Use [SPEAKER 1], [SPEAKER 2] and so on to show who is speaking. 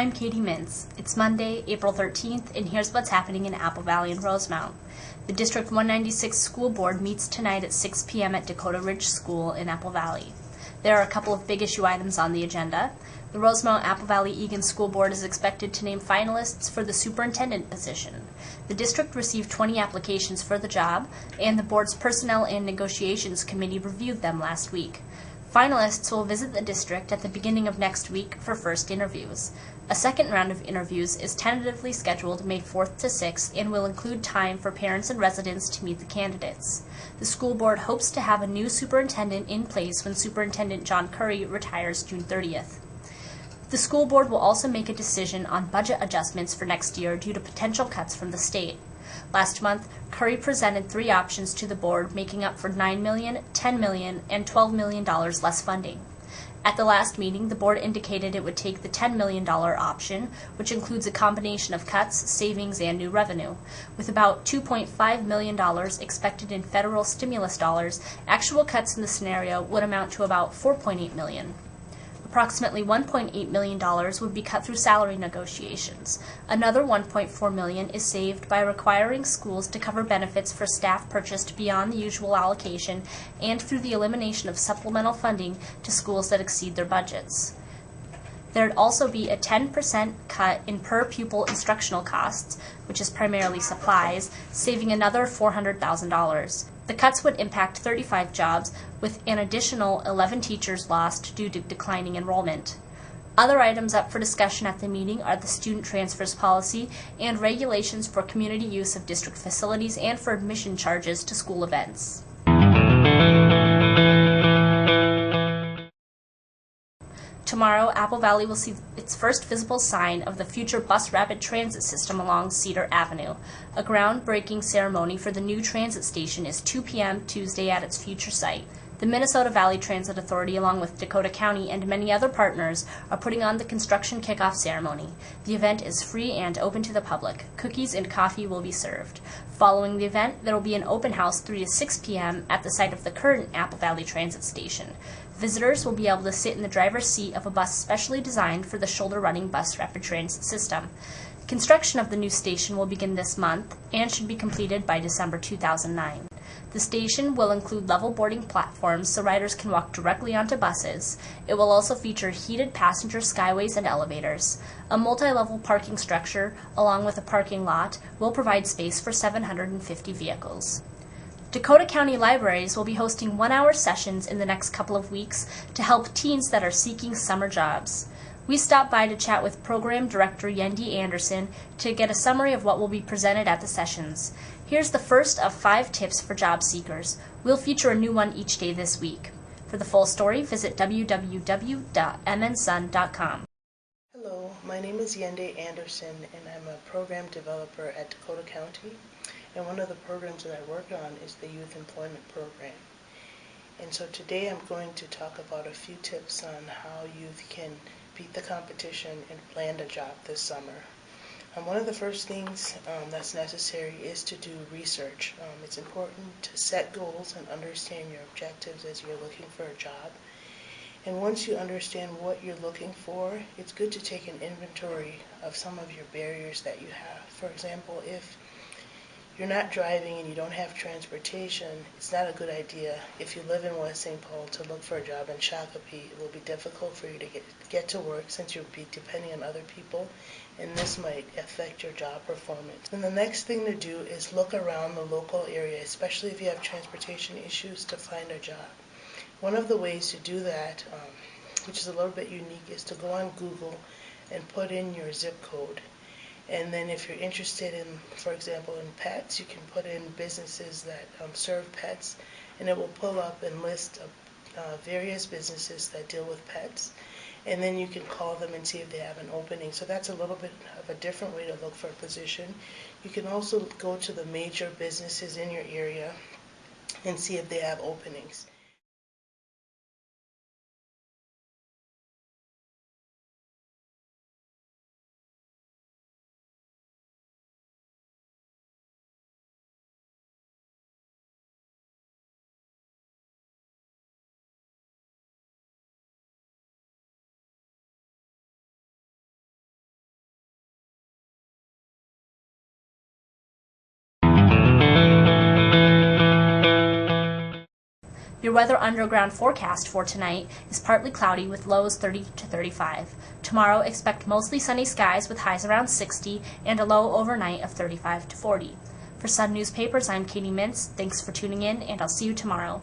[SPEAKER 1] I'm Katie Mintz. It's Monday, April 13th, and here's what's happening in Apple Valley and Rosemount. The District 196 School Board meets tonight at 6 p.m. at Dakota Ridge School in Apple Valley. There are a couple of big issue items on the agenda. The Rosemount-Apple Valley-Eagan School Board is expected to name finalists for the superintendent position. The district received 20 applications for the job, and the board's Personnel and Negotiations Committee reviewed them last week. Finalists will visit the district at the beginning of next week for first interviews. A second round of interviews is tentatively scheduled May 4th to 6th and will include time for parents and residents to meet the candidates. The school board hopes to have a new superintendent in place when Superintendent John Currie retires June 30th. The school board will also make a decision on budget adjustments for next year due to potential cuts from the state. Last month, Currie presented 3 options to the board, making up for $9 million, $10 million, and $12 million less funding. At the last meeting, the board indicated it would take the $10 million option, which includes a combination of cuts, savings, and new revenue. With about $2.5 million expected in federal stimulus dollars, actual cuts in the scenario would amount to about $4.8 million. Approximately $1.8 million would be cut through salary negotiations. Another $1.4 million is saved by requiring schools to cover benefits for staff purchased beyond the usual allocation and through the elimination of supplemental funding to schools that exceed their budgets. There would also be a 10% cut in per-pupil instructional costs, which is primarily supplies, saving another $400,000. The cuts would impact 35 jobs, with an additional 11 teachers lost due to declining enrollment. Other items up for discussion at the meeting are the student transfers policy and regulations for community use of district facilities and for admission charges to school events. Tomorrow, Apple Valley will see its first visible sign of the future bus rapid transit system along Cedar Avenue. A groundbreaking ceremony for the new transit station is 2 p.m. Tuesday at its future site. The Minnesota Valley Transit Authority, along with Dakota County and many other partners, are putting on the construction kickoff ceremony. The event is free and open to the public. Cookies and coffee will be served. Following the event, there will be an open house 3 to 6 p.m. at the site of the current Apple Valley Transit Station. Visitors will be able to sit in the driver's seat of a bus specially designed for the shoulder-running bus rapid transit system. Construction of the new station will begin this month and should be completed by December 2009. The station will include level boarding platforms so riders can walk directly onto buses. It will also feature heated passenger skyways and elevators. A multi-level parking structure, along with a parking lot, will provide space for 750 vehicles. Dakota County Libraries will be hosting 1-hour sessions in the next couple of weeks to help teens that are seeking summer jobs. We stopped by to chat with Program Director Yendi Anderson to get a summary of what will be presented at the sessions. Here's the first of 5 tips for job seekers. We'll feature a new one each day this week. For the full story, visit www.mnsun.com.
[SPEAKER 2] Hello, my name is Yendi Anderson, and I'm a program developer at Dakota County. And one of the programs that I work on is the Youth Employment Program. And so today I'm going to talk about a few tips on how youth can beat the competition and land a job this summer. One of the first things that's necessary is to do research. It's important to set goals and understand your objectives as you're looking for a job. And once you understand what you're looking for, it's good to take an inventory of some of your barriers that you have. For example, if you're not driving and you don't have transportation, it's not a good idea if you live in West St. Paul to look for a job in Shakopee. It will be difficult for you to get to work since you'll be depending on other people, and this might affect your job performance. And the next thing to do is look around the local area, especially if you have transportation issues, to find a job. One of the ways to do that, which is a little bit unique, is to go on Google and put in your zip code. And then if you're interested in, for example, in pets, you can put in businesses that serve pets, and it will pull up and list various businesses that deal with pets. And then you can call them and see if they have an opening. So that's a little bit of a different way to look for a position. You can also go to the major businesses in your area and see if they have openings.
[SPEAKER 1] Your Weather Underground forecast for tonight is partly cloudy with lows 30 to 35. Tomorrow, expect mostly sunny skies with highs around 60 and a low overnight of 35 to 40. For Sun Newspapers, I'm Katie Mintz. Thanks for tuning in, and I'll see you tomorrow.